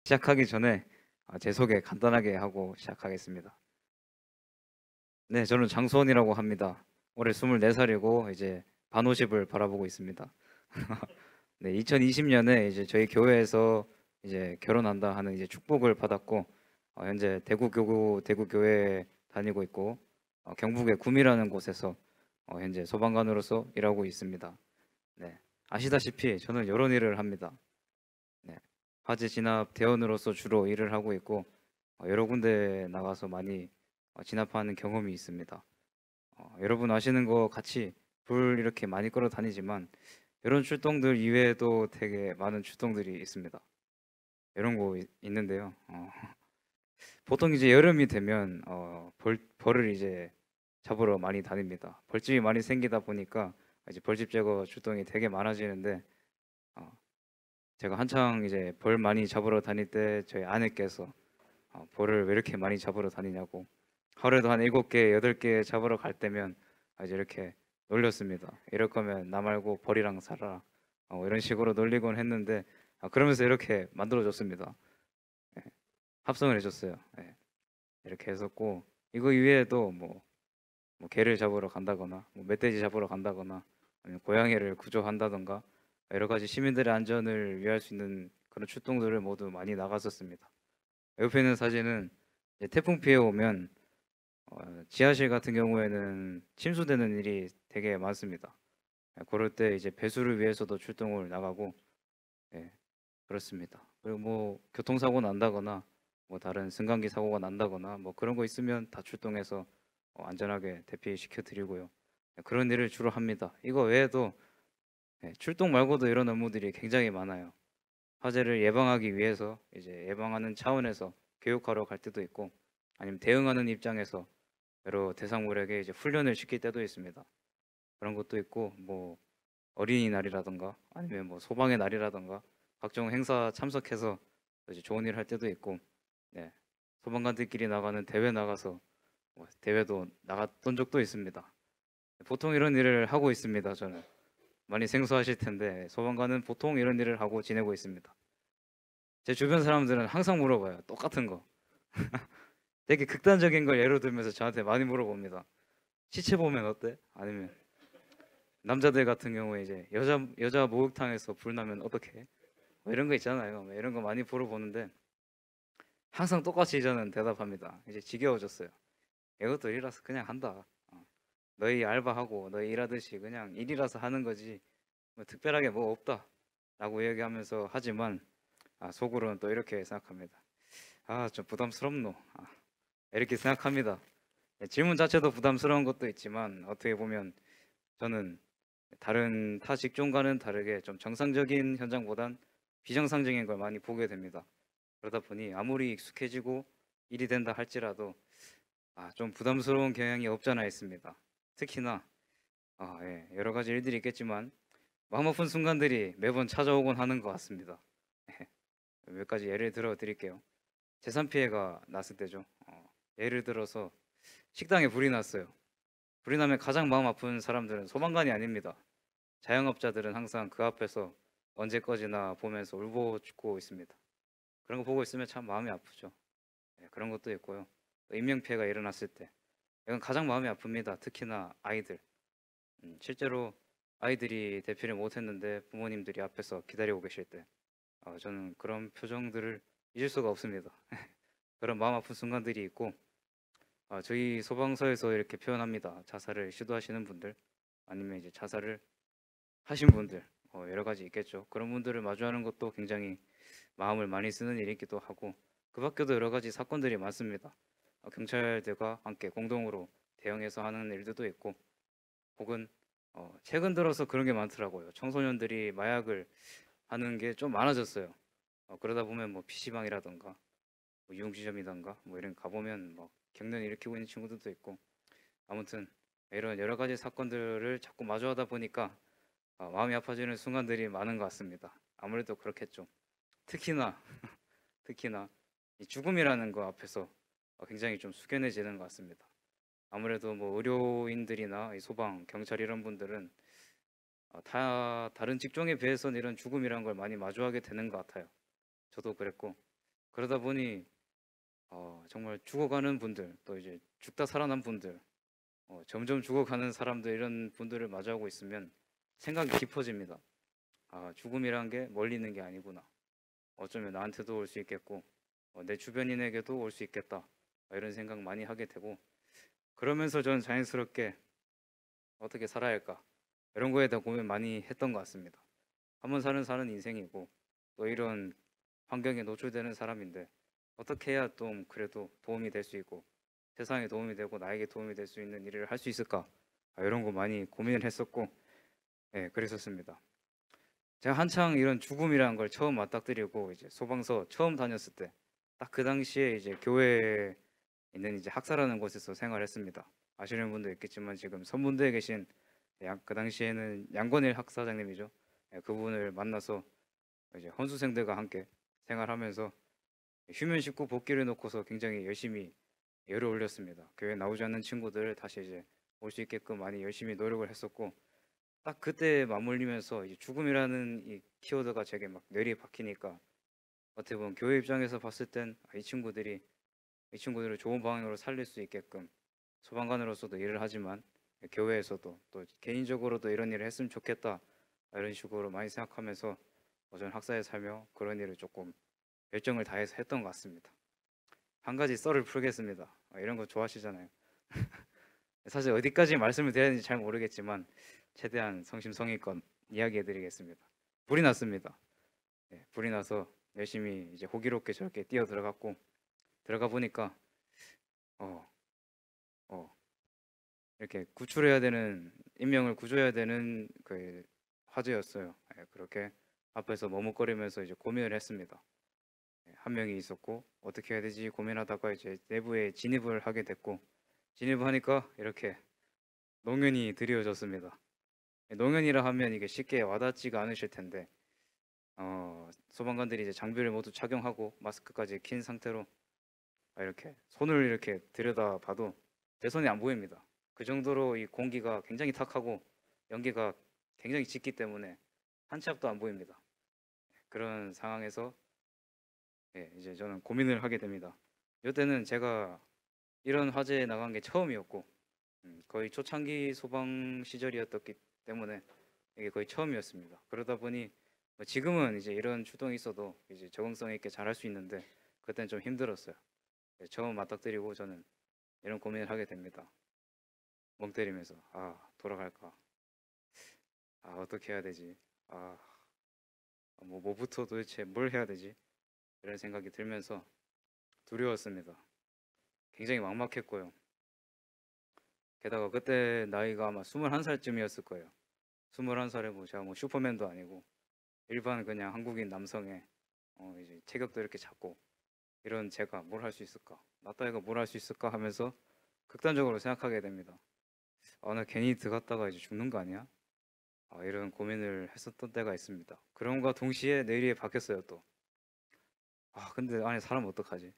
시작하기 전에 제 소개 간단하게 하고 시작하겠습니다. 네, 저는 장수원이라고 합니다. 올해 24살이고 이제 반오십을 바라보고 있습니다. 네, 2020년에 이제 저희 교회에서 이제 결혼한다 하는 이제 축복을 받았고 현재 대구교회에 다니고 있고 경북의 구미라는 곳에서 현재 소방관으로서 일하고 있습니다. 네, 아시다시피 저는 이런 일을 합니다. 네, 화재 진압 대원으로서 주로 일을 하고 있고 여러 군데 나가서 많이 진압하는 경험이 있습니다. 여러분 아시는 거 같이 불 이렇게 많이 끌어 다니지만 이런 출동들 이외에도 되게 많은 출동들이 있습니다. 이런 거 있는데요. 보통 이제 여름이 되면 벌을 이제 잡으러 많이 다닙니다. 벌집이 많이 생기다 보니까 이제 벌집 제거 출동이 되게 많아지는데 어, 제가 한창 이제 벌 많이 잡으러 다닐 때 저희 아내께서 벌을 왜 이렇게 많이 잡으러 다니냐고 하루에도 한 7개, 8개 잡으러 갈 때면 이제 이렇게 놀렸습니다. 이럴 거면 나 말고 벌이랑 살아. 이런 식으로 놀리곤 했는데 그러면서 이렇게 만들어줬습니다. 예, 합성을 해줬어요. 예, 이렇게 했었고 이거 이외에도 뭐 개를 잡으러 간다거나 뭐 멧돼지 잡으러 간다거나 아니면 고양이를 구조한다던가 여러 가지 시민들의 안전을 위할 수 있는 그런 출동들을 모두 많이 나갔었습니다. 옆에 있는 사진은 이제 태풍 피해 오면 지하실 같은 경우에는 침수되는 일이 되게 많습니다. 그럴 때 이제 배수를 위해서도 출동을 나가고 예, 그렇습니다. 그리고 뭐 교통사고 난다거나 뭐 다른 승강기 사고가 난다거나 뭐 그런 거 있으면 다 출동해서 안전하게 대피시켜 드리고요. 그런 일을 주로 합니다. 이거 외에도 출동 말고도 이런 업무들이 굉장히 많아요. 화재를 예방하기 위해서 이제 예방하는 차원에서 교육하러 갈 때도 있고 아니면 대응하는 입장에서 여러 대상물에게 이제 훈련을 시킬 때도 있습니다. 그런 것도 있고 뭐 어린이날이라던가 아니면 뭐 소방의 날이라던가 각종 행사 참석해서 이제 좋은 일 할 때도 있고 네. 소방관들끼리 나가는 대회 나가서 뭐 대회도 나갔던 적도 있습니다. 보통 이런 일을 하고 있습니다. 저는 많이 생소하실 텐데 소방관은 보통 이런 일을 하고 지내고 있습니다. 제 주변 사람들은 항상 물어봐요. 똑같은 거. 되게 극단적인 걸 예로 들면서 저한테 많이 물어봅니다. 시체 보면 어때? 아니면 남자들 같은 경우에 이제 여자 목욕탕에서 불 나면 어떻게? 뭐 이런 거 있잖아요. 뭐 이런 거 많이 물어보는데 항상 똑같이 저는 대답합니다. 이제 지겨워졌어요. 이것도 일이라서 그냥 한다. 너희 알바하고 너희 일하듯이 그냥 일이라서 하는 거지. 뭐 특별하게 뭐 없다. 라고 얘기하면서 하지만 속으로는 또 이렇게 생각합니다. 좀 부담스럽노. 이렇게 생각합니다. 질문 자체도 부담스러운 것도 있지만 어떻게 보면 저는 다른 타 직종과는 다르게 좀 정상적인 현장보단 비정상적인 걸 많이 보게 됩니다. 그러다 보니 아무리 익숙해지고 일이 된다 할지라도 좀 부담스러운 경향이 없잖아 있습니다. 특히나 예, 여러 가지 일들이 있겠지만 마음 아픈 순간들이 매번 찾아오곤 하는 것 같습니다. 몇 가지 예를 들어 드릴게요. 재산 피해가 났을 때죠. 예를 들어서 식당에 불이 났어요. 불이 나면 가장 마음 아픈 사람들은 소방관이 아닙니다. 자영업자들은 항상 그 앞에서 언제 꺼지나 보면서 울고 죽고 있습니다. 그런 거 보고 있으면 참 마음이 아프죠. 네, 그런 것도 있고요. 또 인명피해가 일어났을 때 이건 가장 마음이 아픕니다. 특히나 아이들. 실제로 아이들이 대피를 못했는데 부모님들이 앞에서 기다리고 계실 때 저는 그런 표정들을 잊을 수가 없습니다. 그런 마음 아픈 순간들이 있고 저희 소방서에서 이렇게 표현합니다. 자살을 시도하시는 분들 아니면 이제 자살을 하신 분들 여러 가지 있겠죠. 그런 분들을 마주하는 것도 굉장히 마음을 많이 쓰는 일이기도 하고 그 밖에도 여러 가지 사건들이 많습니다. 경찰들과 함께 공동으로 대응해서 하는 일들도 있고 혹은 최근 들어서 그런 게 많더라고요. 청소년들이 마약을 하는 게 좀 많아졌어요. 그러다 보면 뭐 PC방이라던가 뭐 유흥시점이던가 뭐 이런 가보면 뭐 경련 일으키고 있는 친구들도 있고 아무튼 이런 여러 가지 사건들을 자꾸 마주하다 보니까 마음이 아파지는 순간들이 많은 것 같습니다. 아무래도 그렇겠죠. 특히나 특히나 이 죽음이라는 거 앞에서 굉장히 좀 숙연해지는 것 같습니다. 아무래도 뭐 의료인들이나 이 소방, 경찰 이런 분들은 다른 직종에 비해서는 이런 죽음이라는 걸 많이 마주하게 되는 것 같아요. 저도 그랬고 그러다 보니 정말 죽어가는 분들, 또 이제 죽다 살아난 분들, 점점 죽어가는 사람들, 이런 분들을 마주하고 있으면 생각이 깊어집니다. 아, 죽음이란 게 멀리 있는 게 아니구나. 어쩌면 나한테도 올 수 있겠고, 내 주변인에게도 올 수 있겠다. 이런 생각 많이 하게 되고, 그러면서 저는 자연스럽게 어떻게 살아야 할까, 이런 거에 대해 고민 많이 했던 것 같습니다. 한 번 사는 인생이고, 또 이런 환경에 노출되는 사람인데 어떻게 해야 좀 그래도 도움이 될 수 있고, 세상에 도움이 되고 나에게 도움이 될 수 있는 일을 할 수 있을까, 이런 거 많이 고민을 했었고, 그랬었습니다. 제가 한창 이런 죽음이라는 걸 처음 맞닥뜨리고 이제 소방서 처음 다녔을 때, 딱 그 당시에 이제 교회에 있는 이제 학사라는 곳에서 생활했습니다. 아시는 분도 있겠지만 지금 선문대에 계신 그 당시에는 양권일 학사장님이죠. 그분을 만나서 이제 헌수생들과 함께 생활하면서 휴면 식구 복귀를 놓고서 굉장히 열심히 열을 올렸습니다. 교회 나오지 않는 친구들을 다시 이제 올 수 있게끔 많이 열심히 노력을 했었고, 딱 그때 맞물리면서 이제 죽음이라는 이 키워드가 제게 막 뇌리에 박히니까, 어떻게 보면 교회 입장에서 봤을 땐 이 친구들을 좋은 방향으로 살릴 수 있게끔 소방관으로서도 일을 하지만, 교회에서도 또 개인적으로도 이런 일을 했으면 좋겠다, 이런 식으로 많이 생각하면서 저는 학사에 살며 그런 일을 조금 열정을 다해서 했던 것 같습니다. 한 가지 썰을 풀겠습니다. 이런 거 좋아하시잖아요. 사실 어디까지 말씀을 드려야 되는지 잘 모르겠지만 최대한 성심성의껏 이야기해드리겠습니다. 불이 났습니다. 불이 나서 열심히 이제 호기롭게 저렇게 뛰어 들어갔고, 들어가 보니까 어, 어, 이렇게 구출해야 되는, 인명을 구조해야 되는 그 화재였어요. 그렇게 앞에서 머뭇거리면서 이제 고민을 했습니다. 한 명이 있었고 어떻게 해야 되지 고민하다가 이제 내부에 진입을 하게 됐고, 진입을 하니까 이렇게 농연이 드리워졌습니다. 농연이라 하면 이게 쉽게 와닿지가 않으실 텐데, 소방관들이 이제 장비를 모두 착용하고 마스크까지 킨 상태로 이렇게 손을 이렇게 들여다 봐도 제 손이 안 보입니다. 그 정도로 이 공기가 굉장히 탁하고 연기가 굉장히 짙기 때문에 한 치 앞도 안 보입니다. 그런 상황에서 이제 저는 고민을 하게 됩니다. 이때는 제가 이런 화재에 나간 게 처음이었고, 거의 초창기 소방 시절이었기 때문에 이게 거의 처음이었습니다. 그러다 보니 뭐 지금은 이제 이런 출동이 있어도 이제 적응성 있게 잘할 수 있는데, 그때는 좀 힘들었어요. 처음 맞닥뜨리고 저는 이런 고민을 하게 됩니다. 멍 때리면서 돌아갈까? 어떻게 해야 되지? 아, 뭐부터 도대체 뭘 해야 되지? 이런 생각이 들면서 두려웠습니다. 굉장히 막막했고요. 게다가 그때 나이가 아마 21살쯤이었을 거예요. 21살에 뭐 제가 뭐 슈퍼맨도 아니고 일반 그냥 한국인 남성의 이제 체격도 이렇게 작고, 이런 제가 뭘 할 수 있을까? 나 따위가 뭘 할 수 있을까 하면서 극단적으로 생각하게 됩니다. 나 괜히 들어갔다가 이제 죽는 거 아니야? 이런 고민을 했었던 때가 있습니다. 그럼과 동시에 내일이 바뀌었어요 또. 근데 안에 사람 어떡하지?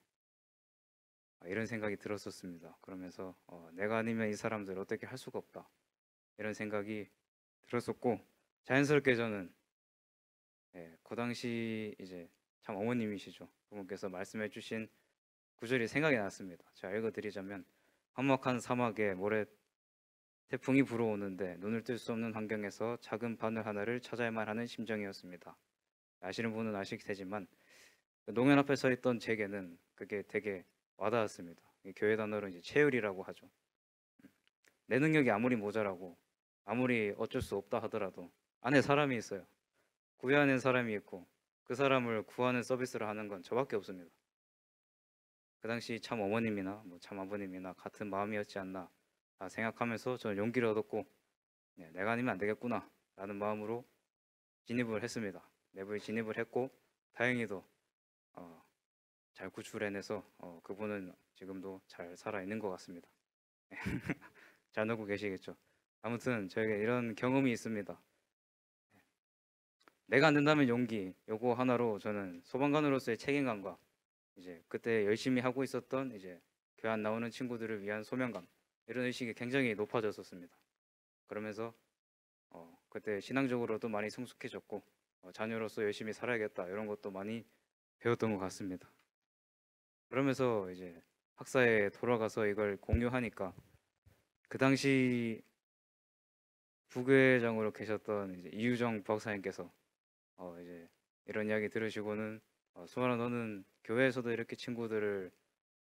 이런 생각이 들었었습니다. 그러면서 내가 아니면 이 사람들 어떻게 할 수가 없다, 이런 생각이 들었었고, 자연스럽게 저는 그 당시 이제 참 어머님이시죠. 그분께서 말씀해 주신 구절이 생각이 났습니다. 제가 읽어드리자면, 험악한 사막에 모래 태풍이 불어오는데 눈을 뜰 수 없는 환경에서 작은 바늘 하나를 찾아야만 하는 심정이었습니다. 아시는 분은 아실 테지만 농연 앞에 서 있던 제게는 그게 되게 와닿았습니다. 교회 단어로 이제 체율이라고 하죠. 내 능력이 아무리 모자라고 아무리 어쩔 수 없다 하더라도 안에 사람이 있어요. 구해하는 사람이 있고 그 사람을 구하는 서비스를 하는 건 저밖에 없습니다. 그 당시 참 어머님이나 뭐 참 아버님이나 같은 마음이었지 않나 생각하면서 저는 용기를 얻었고, 내가 아니면 안 되겠구나 라는 마음으로 진입을 했습니다. 내부에 진입을 했고, 다행히도 잘 구출해내서 그분은 지금도 잘 살아있는 것 같습니다. 잘 놀고 계시겠죠. 아무튼 저에게 이런 경험이 있습니다. 내가 안 된다면 용기, 요거 하나로 저는 소방관으로서의 책임감과 이제 그때 열심히 하고 있었던 이제 교회 안 나오는 친구들을 위한 소명감, 이런 의식이 굉장히 높아졌었습니다. 그러면서 그때 신앙적으로도 많이 성숙해졌고, 자녀로서 열심히 살아야겠다, 이런 것도 많이 배웠던 것 같습니다. 그러면서 이제 학사에 돌아가서 이걸 공유하니까 그 당시 부회장으로 계셨던 이제 이유정 박사님께서 이제 이런 이야기 들으시고는 수아라 너는 교회에서도 이렇게 친구들을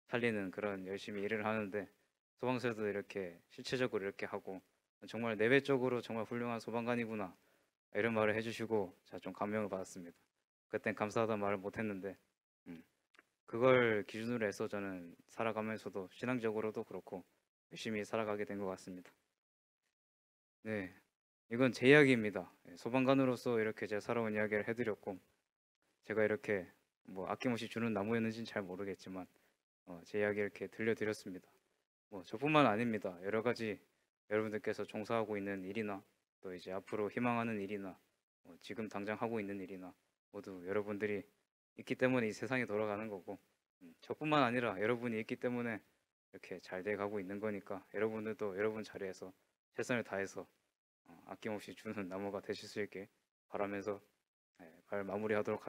살리는 그런 열심히 일을 하는데 소방서에도 이렇게 실체적으로 이렇게 하고 정말 내외적으로 정말 훌륭한 소방관이구나 이런 말을 해주시고 제가 좀 감명을 받았습니다. 그땐 감사하다 말을 못했는데 음, 그걸 기준으로 해서 저는 살아가면서도 신앙적으로도 그렇고 열심히 살아가게 된 것 같습니다. 네, 이건 제 이야기입니다. 예, 소방관으로서 이렇게 제가 살아온 이야기를 해드렸고 제가 이렇게 뭐 아낌없이 주는 나무였는지는 잘 모르겠지만 제 이야기 이렇게 들려드렸습니다. 뭐 저뿐만 아닙니다. 여러 가지 여러분들께서 종사하고 있는 일이나 또 이제 앞으로 희망하는 일이나 지금 당장 하고 있는 일이나 모두 여러분들이 있기 때문에 이 세상이 돌아가는 거고 저뿐만 아니라 여러분이 있기 때문에 이렇게 잘 돼가고 있는 거니까 여러분들도 여러분 자리에서 최선을 다해서 아낌없이 주는 나무가 되실 수 있게 바라면서 말 마무리하도록